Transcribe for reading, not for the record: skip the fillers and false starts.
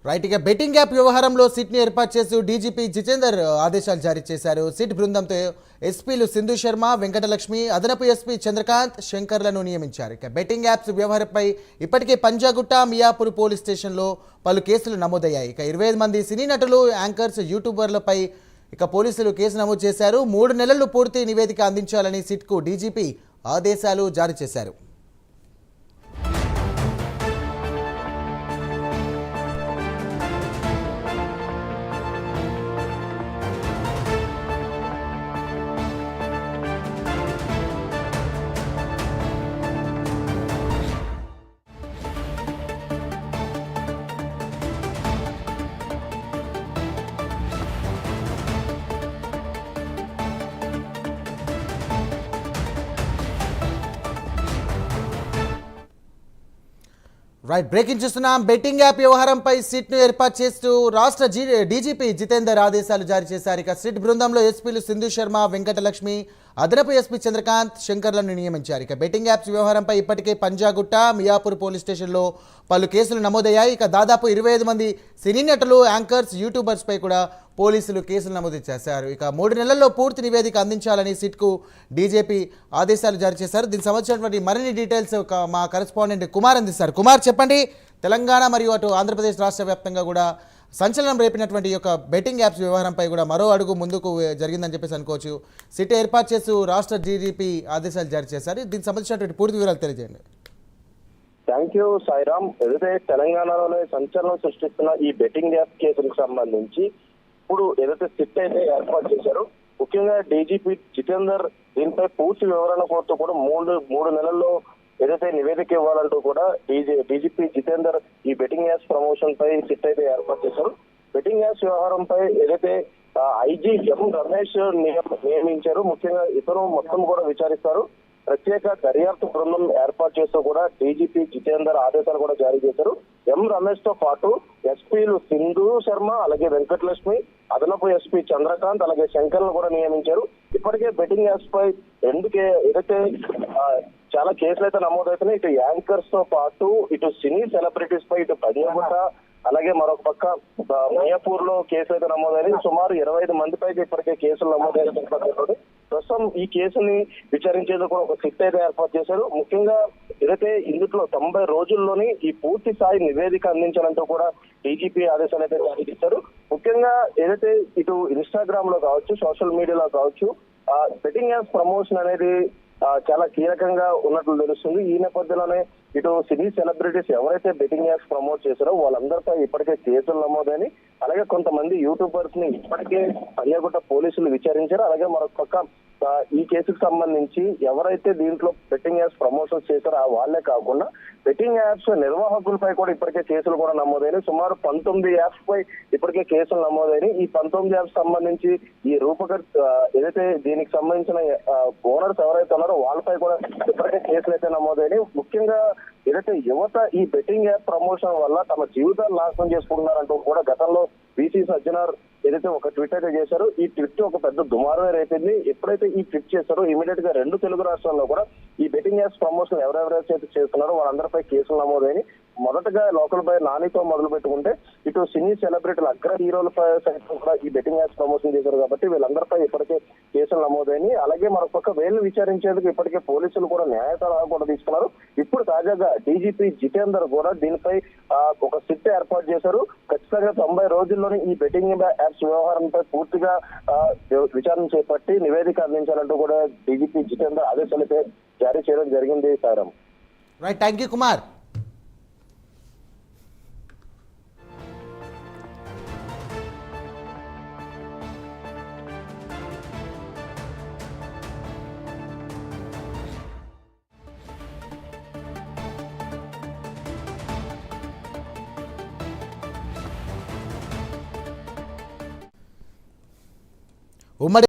Right, ఇక betting app వ్యవహారంలో సిట్ని ఏర్పాటు చేస్తూ డీజీపీ జితేందర్ ఆదేశాలు జారీ చేశారు. సిట్ బృందంతో ఎస్పీలు సింధు శర్మ, వెంకటలక్ష్మి, అదనపు ఎస్పీ చంద్రకాంత్, శంకర్లను నియమించారు. ఇక బెట్టింగ్ యాప్స్ వ్యవహారంపై ఇప్పటికే పంజాగుట్ట, మియాపూర్ పోలీస్ స్టేషన్లో పలు కేసులు నమోదయ్యాయి. ఇక 25 మంది సినీ నటులు, యాంకర్స్, యూట్యూబర్లపై ఇక పోలీసులు కేసు నమోదు చేశారు. 3 నెలలు పూర్తి నివేదిక అందించాలని సిట్కు డీజీపీ ఆదేశాలు జారీ చేశారు. రైట్, బ్రేకింగ్ చూస్తున్నాం. బెట్టింగ్ యాప్ వ్యవహారంపై సిట్ను ఏర్పాటు చేస్తూ రాష్ట్ర డీజీపీ జితేందర్ ఆదేశాలు జారీ చేశారు. ఇక సిట్ బృందంలో ఎస్పీలు సింధు శర్మ, వెంకటలక్ష్మి, అదనపు ఎస్పీ చంద్రకాంత్, శంకర్లను నియమించారు. ఇక బెట్టింగ్ యాప్స్ వ్యవహారంపై ఇప్పటికే పంజాగుట్ట, మియాపూర్ పోలీస్ స్టేషన్లో పలు కేసులు నమోదయ్యాయి. ఇక దాదాపు 25 మంది సినీ నటులు, యాంకర్స్, యూట్యూబర్స్పై కూడా పోలీసులు కేసులు నమోదు చేశారు. ఇక 3 నెలల్లో పూర్తి నివేదిక అందించాలని సిట్కు డీజీపీ ఆదేశాలు జారీ చేశారు. దీనికి సంబంధించినటువంటి మరిన్ని డీటెయిల్స్ మా కరెస్పాండెంట్ కుమార్ అందిస్తారు. కుమార్, చెప్పండి. తెలంగాణ మరియు అటు ఆంధ్రప్రదేశ్ రాష్ట్ర వ్యాప్తంగా కూడా సంచలనం రేపినటువంటి ఈ యొక్క బెట్టింగ్ యాప్స్ వ్యవహారంపై కూడా మరో అడుగు ముందుకు జరిగిందని చెప్పేసి అనుకోవచ్చు. సిట్ ఏర్పాటు చేస్తూ రాష్ట్ర డీజీపీ ఆదేశాలు జారీ చేశారు. దీనికి సంబంధించినటువంటి పూర్తి వివరాలు తెలియజేయండి. Thank you Sairam. ఏదైతే తెలంగాణలోనే సంచలనం సృష్టిస్తున్న ఈ బెట్టింగ్ యాప్ కేసులకు సంబంధించి ఇప్పుడు ఏదైతే సిట్ అయితే ఏర్పాటు చేశారో, ముఖ్యంగా డీజీపీ జితేందర్ దీనిపై పూర్తి వివరణ కోరుతూ కూడా మూడు నెలల్లో ఏదైతే నివేదిక ఇవ్వాలంటూ కూడా డీజీపీ జితేందర్ ఈ బెట్టింగ్ యాప్స్ ప్రమోషన్ పై సిట్ అయితే ఏర్పాటు చేశారు. బెట్టింగ్ యాప్స్ వ్యవహారంపై ఏదైతే ఐజీ ఎం రమేష్ నియమించారు. ముఖ్యంగా ఇతను మొత్తం కూడా విచారిస్తారు. ప్రత్యేక దర్యాప్తు బృందం ఏర్పాటు చేస్తూ కూడా డీజీపీ జితేందర్ ఆదేశాలు కూడా జారీ చేశారు. ఎం రమేష్ తో పాటు ఎస్పీలు సింధు శర్మ, అలాగే వెంకటలక్ష్మి, అదనపు ఎస్పీ చంద్రకాంత్, అలాగే శంకర్లను కూడా నియమించారు. ఇప్పటికే బెట్టింగ్ యాప్స్ పై ఏదైతే చాలా కేసులు అయితే నమోదవుతున్నాయి. ఇటు యాంకర్స్ తో పాటు ఇటు సినీ సెలబ్రిటీస్ పై, ఇటు పంజాగుట్ట, అలాగే మరొక పక్క మియాపూర్ లో కేసులు అయితే నమోదైనవి. సుమారు 25 మంది పైకి ఇప్పటికే కేసులు నమోదైన ప్రస్తుతం ఈ కేసుని విచారించేందుకు కూడా ఒక సిట్ అయితే ఏర్పాటు చేశారు. ముఖ్యంగా ఏదైతే ఇందులో 90 రోజుల్లోని ఈ పూర్తి స్థాయి నివేదిక అందించాలంటూ కూడా డీజీపీ ఆదేశాలు అయితే జారీ చేశారు. ముఖ్యంగా ఏదైతే ఇటు ఇన్స్టాగ్రామ్ లో కావచ్చు, సోషల్ మీడియాలో కావచ్చు, బెట్టింగ్ యాప్స్ ప్రమోషన్ అనేది చాలా కీలకంగా ఉన్నట్లు తెలుస్తుంది. ఈ నేపథ్యంలోనే ఇటు సినీ సెలబ్రిటీస్ ఎవరైతే బెట్టింగ్ యాప్స్ ప్రమోట్ చేశారో వాళ్ళందరిపై ఇప్పటికే కేసులు నమోదని, అలాగే కొంతమంది యూట్యూబర్స్ ని ఇప్పటికే పంజాగుట్ట పోలీసులు విచారించారు. అలాగే మరొక పక్క ఈ కేసుకు సంబంధించి ఎవరైతే దీంట్లో బెట్టింగ్ యాప్స్ ప్రమోషన్స్ చేశారో వాళ్ళే కాకుండా బెట్టింగ్ యాప్స్ నిర్వాహకులపై కూడా ఇప్పటికే కేసులు కూడా నమోదైనవి. సుమారు 19 యాప్స్ పై ఇప్పటికే కేసులు నమోదైనవి. ఈ 19 యాప్స్ సంబంధించి ఈ ఏదైతే దీనికి సంబంధించిన ఓనర్స్ ఎవరైతే ఉన్నారో వాళ్ళపై కూడా ఇప్పటికే కేసులు అయితే నమోదైనవి. ముఖ్యంగా ఏదైతే యువత ఈ బెట్టింగ్ యాప్ ప్రమోషన్ వల్ల తమ జీవితాలు నాశనం చేసుకుంటున్నారంటూ కూడా గతంలో బీసీ సజ్జనార్ ఏదైతే ఒక ట్వీట్ అయితే చేశారో, ఈ ట్వీట్ ఒక పెద్ద దుమారమే రేపింది. ఎప్పుడైతే ఈ ట్వీట్ చేశారో ఇమీడియట్ గా 2 తెలుగు రాష్ట్రాల్లో కూడా ఈ బెట్టింగ్ యాప్స్ ప్రమోషన్ ఎవరెవరైతే చేస్తున్నారో వాళ్ళందరిపై కేసులు నమోదైనవి. మొదటగా లోకల్ బై నానితో మొదలు పెట్టుకుంటే ఇటు సినీ సెలబ్రిటీలు, అగ్ర హీరోలపై సైతం కూడా ఈ బెట్టింగ్ యాప్స్ ప్రమోషన్ చేశారు కాబట్టి వీళ్ళందరిపై ఇప్పటికే కేసులు నమోదైనవి. అలాగే మరొక పక్క వీళ్ళని విచారించేందుకు ఇప్పటికే పోలీసులు కూడా న్యాయ సలహా కూడా తీసుకున్నారు. ఇప్పుడు తాజాగా డీజీపీ జితేందర్ కూడా దీనిపై ఒక సిట్ ఏర్పాటు చేశారు. ఖచ్చితంగా 90 రోజుల్లోనే ఈ బెట్టింగ్ యాప్స్ వ్యవహారంపై పూర్తిగా విచారణ చేపట్టి నివేదిక అందించాలంటూ కూడా డీజీపీ జితేందర్ ఆదేశాలు అయితే జారీ చేయడం జరిగింది. సారం. Right, thank you Kumar. ఉమ్మడి